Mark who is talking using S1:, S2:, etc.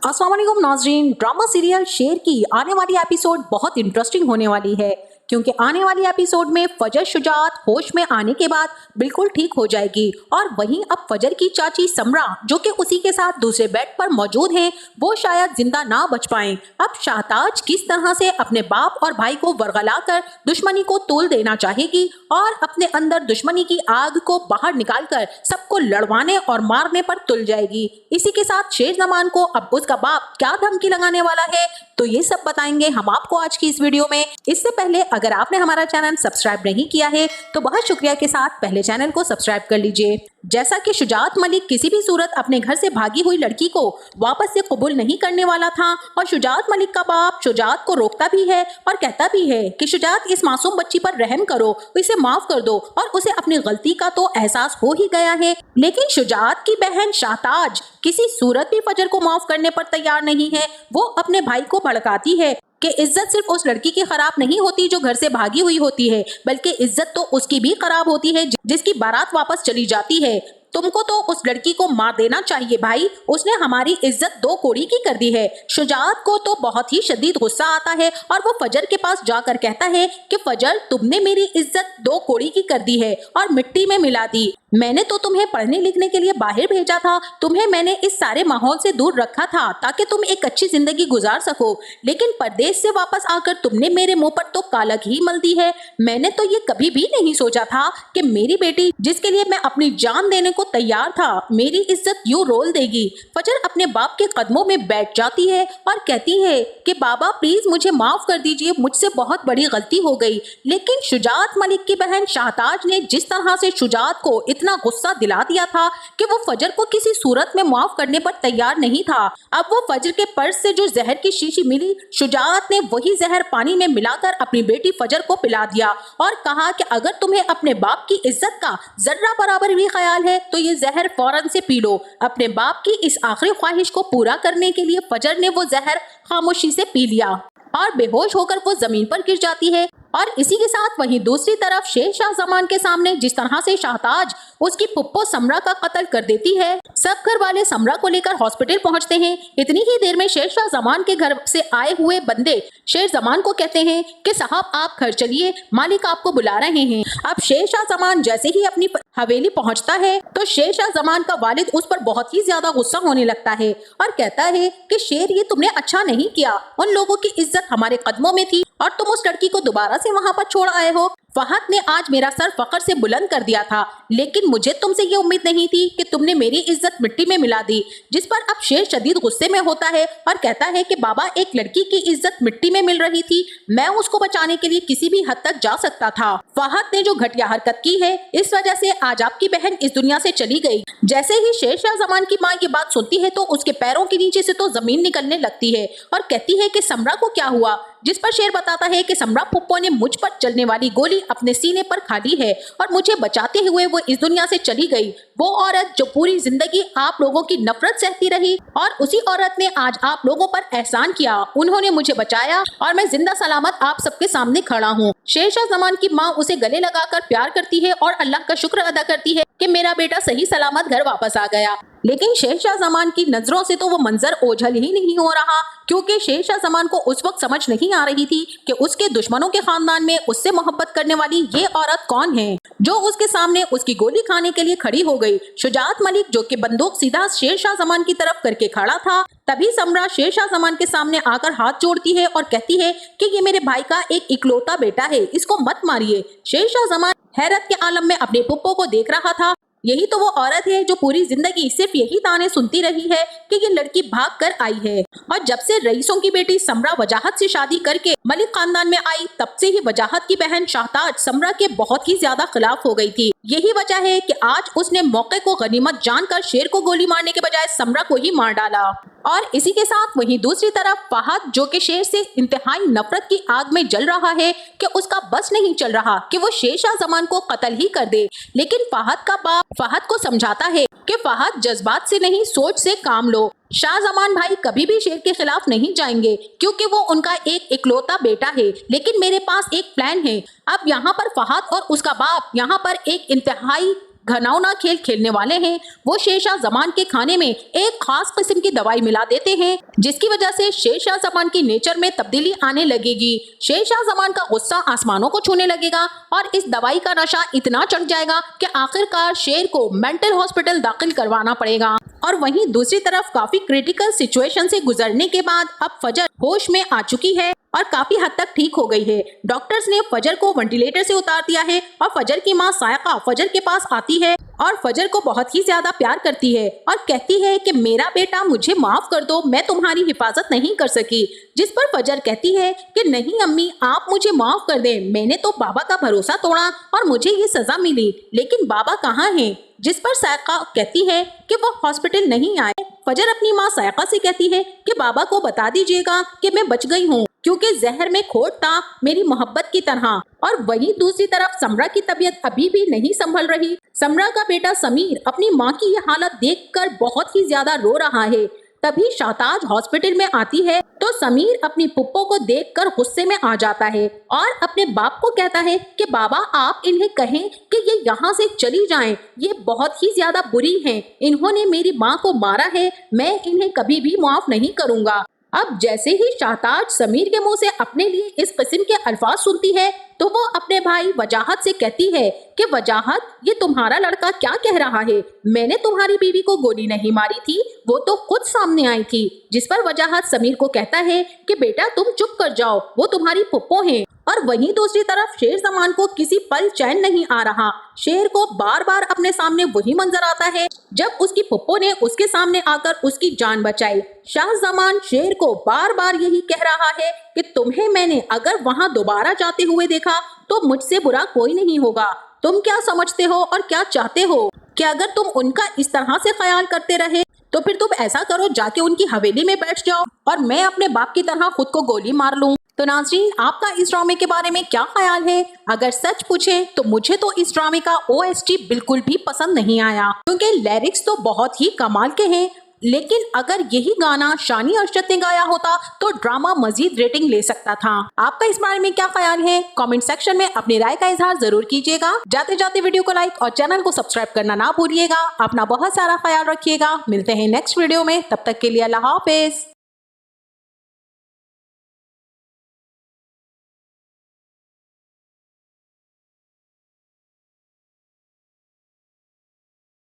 S1: अस्सलाम वालेकुम नाज़रीन। ड्रामा सीरियल शेर की आने वाली एपिसोड बहुत इंटरेस्टिंग होने वाली है, क्योंकि आने वाली एपिसोड में फजर शुजात होश में आने के बाद बिल्कुल ठीक हो जाएगी और वहीं अब फजर की चाची समरा जो कि उसी के साथ दूसरे बेड पर मौजूद हैं, वो शायद जिंदा ना बच पाएं। अब शाहताज किस तरह से अपने बाप और भाई को वरगला कर दुश्मनी को तोल देना चाहेगी और अपने अंदर दुश्मनी की आग को बाहर निकालकर सबको लड़वाने और मारने पर तुल जाएगी। इसी के साथ शेर ज़मान को अब उसका बाप क्या धमकी लगाने वाला है, तो ये सब बताएंगे हम आपको आज की इस वीडियो में। इससे पहले अगर आपने हमारा चैनल सब्सक्राइब नहीं किया है तो बहुत शुक्रिया के साथ पहले चैनल को सब्सक्राइब कर लीजिए। जैसा कि शुजात मलिक किसी भी सूरत अपने घर से भागी हुई लड़की को वापस से कबूल नहीं करने वाला था और शुजात मलिक का बाप शुजात को रोकता भी है और कहता भी है कि शुजात इस मासूम बच्ची पर रहम करो, इसे माफ कर दो, और उसे अपनी गलती का तो एहसास हो ही गया है। लेकिन शुजात की बहन शाहताज किसी सूरत भी फजर को माफ करने पर तैयार नहीं है। वो अपने भाई को भड़काती है कि इज्जत सिर्फ उस लड़की की खराब नहीं होती जो घर से भागी हुई होती है, बल्कि इज्जत तो उसकी भी खराब होती है जिसकी बारात वापस चली जाती है। तुमको तो उस लड़की को मार देना चाहिए भाई, उसने हमारी इज्जत दो कोड़ी की कर दी है। शुजात को तो बहुत ही शदीद गुस्सा आता है और वो फजर के पास जाकर कहता है कि फजर, तुमने मेरी इज्जत दो कोड़ी की कर दी है और मिट्टी में मिला दी। मैंने तो तुम्हें पढ़ने लिखने के लिए बाहर भेजा था, तुम्हें मैंने इस सारे माहौल से दूर रखा था ताकि तुम एक अच्छी जिंदगी गुजार सको, लेकिन परदेश से वापस आकर तुमने मेरे मुंह पर तो कालक ही मल दी है। मैंने तो ये कभी भी नहीं सोचा था कि मेरी बेटी, जिसके लिए मैं अपनी जान देने को तैयार था, मेरी इज्जत यूं रोल देगी। फजर अपने बाप के कदमों में बैठ जाती है और कहती है कि बाबा प्लीज मुझे माफ कर दीजिए, मुझसे बहुत बड़ी गलती हो गई। लेकिन शुजात मलिक की बहन शाहताज ने जिस तरह से शुजात को इतना गुस्सा दिला दिया था कि वो फजर को किसी सूरत में माफ करने पर तैयार नहीं था। अब वो फजर के पर्स से जो जहर की शीशी मिली, शुजात ने वही जहर पानी में मिलाकर अपनी बेटी फजर को पिला दिया और कहा कि अगर तुम्हें अपने बाप की इज्जत का जर्रा बराबर भी ख्याल है तो ये जहर फौरन से पी लो। अपने बाप की इस आखिरी ख्वाहिश को पूरा करने के लिए फजर ने वो जहर खामोशी से पी लिया और बेहोश होकर वो जमीन पर गिर जाती है। और इसी के साथ वहीं दूसरी तरफ शेर शाह ज़मान के सामने जिस तरह से शाहताज उसकी पुप्पो समरा का कत्ल कर देती है, सब घर वाले समरा को लेकर हॉस्पिटल पहुंचते हैं। इतनी ही देर में शेर शाह ज़मान के घर से आए हुए बंदे शेर ज़मान को कहते हैं कि साहब आप घर चलिए, मालिक आपको बुला रहे हैं। अब शेर शाह ज़मान जैसे ही अपनी हवेली पहुंचता है तो शेर शाह ज़मान का वालिद उस पर बहुत ही ज्यादा गुस्सा होने लगता है और कहता है कि शेर, ये तुमने अच्छा नहीं किया, उन लोगों की इज्जत हमारे कदमों में थी और तुम उस लड़की को दोबारा से वहां पर छोड़ आए हो। फहद ने आज मेरा सर फख्र से बुलंद कर दिया था, लेकिन मुझे तुमसे ये उम्मीद नहीं थी कि तुमने मेरी इज्जत मिट्टी में मिला दी। जिस पर अब शेर शदीद गुस्से में होता है और कहता है कि बाबा, एक लड़की की इज्जत मिट्टी में मिल रही थी, मैं उसको बचाने के लिए किसी भी हद तक जा सकता था। फहद ने जो घटिया हरकत की है, इस वजह से आज आपकी बहन इस दुनिया से चली गई। जैसे ही शेर शाह ज़मान की माँ ये बात सुनती है तो उसके पैरों के नीचे से तो जमीन निकलने लगती है और कहती है कि समरा को क्या हुआ। जिस पर शेर बताता है कि समरा पुप्पो ने मुझ पर चलने वाली गोली अपने सीने पर खा ली है और मुझे बचाते हुए वो इस दुनिया से चली गई। वो औरत जो पूरी जिंदगी आप लोगों की नफरत सहती रही और उसी औरत ने आज आप लोगों पर एहसान किया, उन्होंने मुझे बचाया और मैं जिंदा सलामत आप सबके सामने खड़ा हूँ। शेर शाह ज़मान की माँ उसे गले लगाकर प्यार करती है और अल्लाह का शुक्र अदा करती है कि मेरा बेटा सही सलामत घर वापस आ गया। लेकिन शेर शाह ज़मान की नजरों से तो वो मंजर ओझल ही नहीं हो रहा, क्योंकि शेर शाह ज़मान को उस वक्त समझ नहीं आ रही थी कि उसके दुश्मनों के खानदान में उससे मोहब्बत करने वाली ये औरत कौन है जो उसके सामने उसकी गोली खाने के लिए खड़ी हो गई। शुजात मलिक जो कि बंदूक सीधा शेर शाह ज़मान की तरफ करके खड़ा था, तभी समरा शेर शाह ज़मान के सामने आकर हाथ जोड़ती है और कहती है कि ये मेरे भाई का एक इकलौता बेटा है, इसको मत मारिए। शेर शाह ज़मान हैरत के आलम में अपने पुप्पो को देख रहा था। यही तो वो औरत है जो पूरी जिंदगी सिर्फ यही ताने सुनती रही है कि ये लड़की भाग कर आई है, और जब से रईसों की बेटी समरा वजाहत से शादी करके मलिक खानदान में आई, तब से ही वजाहत की बहन शाहताज समरा के बहुत ही ज्यादा खिलाफ हो गई थी। यही वजह है कि आज उसने मौके को गनीमत जानकर शेर को गोली मारने के बजाय समरा को ही मार डाला। और इसी के साथ वहीं दूसरी तरफ फहद जो कि शेर से इंतहाई नफरत की आग में जल रहा है कि उसका बस नहीं चल रहा कि वो शेर शाह ज़मान को कत्ल ही कर दे। लेकिन फहद का बाप फहद को समझाता है कि फहद, जज्बात से नहीं सोच से काम लो। शाह ज़मान भाई कभी भी शेर के खिलाफ नहीं जाएंगे क्योंकि वो उनका एक इकलौता बेटा है, लेकिन मेरे पास एक प्लान है। अब यहाँ पर फहद और उसका बाप यहाँ पर एक इंतहाई घिनौना खेल खेलने वाले हैं। वो शेरशाह जमान के खाने में एक खास किस्म की दवाई मिला देते हैं, जिसकी वजह से शेरशाह जमान की नेचर में तब्दीली आने लगेगी। शेरशाह जमान का गुस्सा आसमानों को छूने लगेगा और इस दवाई का नशा इतना चढ़ जाएगा कि आखिरकार शेर को मेंटल हॉस्पिटल दाखिल करवाना पड़ेगा। और वहीं दूसरी तरफ काफी क्रिटिकल सिचुएशन से गुजरने के बाद अब फजर होश में आ चुकी है और काफी हद तक ठीक हो गई है। डॉक्टर्स ने फजर को वेंटिलेटर से उतार दिया है और फजर की माँ सायका फजर के पास आती है और फजर को बहुत ही ज्यादा प्यार करती है और कहती है कि मेरा बेटा, मुझे माफ कर दो, मैं तुम्हारी हिफाजत नहीं कर सकी। जिस पर फजर कहती है कि नहीं अम्मी, आप मुझे माफ कर दें, मैंने तो बाबा का भरोसा तोड़ा और मुझे ये सजा मिली, लेकिन बाबा कहाँ हैं? जिस पर सायका कहती है कि वो हॉस्पिटल नहीं आए। फजर अपनी माँ सायका से कहती है कि बाबा को बता दीजिएगा कि मैं बच गई हूँ, क्योंकि जहर में खोट था मेरी मोहब्बत की तरह। और वहीं दूसरी तरफ समरा की तबीयत अभी भी नहीं संभल रही। समरा का बेटा समीर अपनी माँ की ये हालत देखकर बहुत ही ज्यादा रो रहा है। तभी शाहताज हॉस्पिटल में आती है तो समीर अपनी पुप्पो को देखकर गुस्से में आ जाता है और अपने बाप को कहता है कि बाबा, आप इन्हें कहें कि ये यहाँ से चली जाएं, ये बहुत ही ज्यादा बुरी हैं, इन्होंने मेरी माँ को मारा है, मैं इन्हें कभी भी माफ नहीं करूँगा। अब जैसे ही शाहताज समीर के मुंह से अपने लिए इस किस्म के अल्फाज सुनती है तो वो अपने भाई वजाहत से कहती है कि वजाहत, ये तुम्हारा लड़का क्या कह रहा है? मैंने तुम्हारी बीवी को गोली नहीं मारी थी, वो तो खुद सामने आई थी। जिस पर वजाहत समीर को कहता है कि बेटा तुम चुप कर जाओ, वो तुम्हारी फुप्पो हैं। और वहीं दूसरी तरफ शेर जमान को किसी पल चैन नहीं आ रहा। शेर को बार बार अपने सामने वही मंजर आता है जब उसकी फुप्पो ने उसके सामने आकर उसकी जान बचाई। शाह जमान शेर को बार बार यही कह रहा है कि तुम्हें मैंने अगर वहां दोबारा जाते हुए देखा तो मुझसे बुरा कोई नहीं होगा। तुम क्या समझते हो और क्या चाहते हो कि अगर तुम उनका इस तरह से ख्याल करते रहे तो फिर तुम ऐसा करो, जाके उनकी हवेली में बैठ जाओ और मैं अपने बाप की तरह खुद को गोली मार लूं। तो नाज़रीन, आपका इस ड्रामे के बारे में क्या ख्याल है? अगर सच पूछे तो मुझे तो इस ड्रामे का OST बिल्कुल भी पसंद नहीं आया, क्योंकि लिरिक्स तो बहुत ही कमाल के हैं, लेकिन अगर यही गाना शानी अरशद ने गाया होता तो ड्रामा मजीद रेटिंग ले सकता था। आपका इस बारे में क्या ख्याल है? कमेंट सेक्शन में अपनी राय का इजहार जरूर कीजिएगा। जाते जाते वीडियो को लाइक और चैनल को सब्सक्राइब करना ना भूलिएगा। अपना बहुत सारा ख्याल रखिएगा। मिलते हैं नेक्स्ट वीडियो में, तब तक के लिए अल्लाह हाफिज।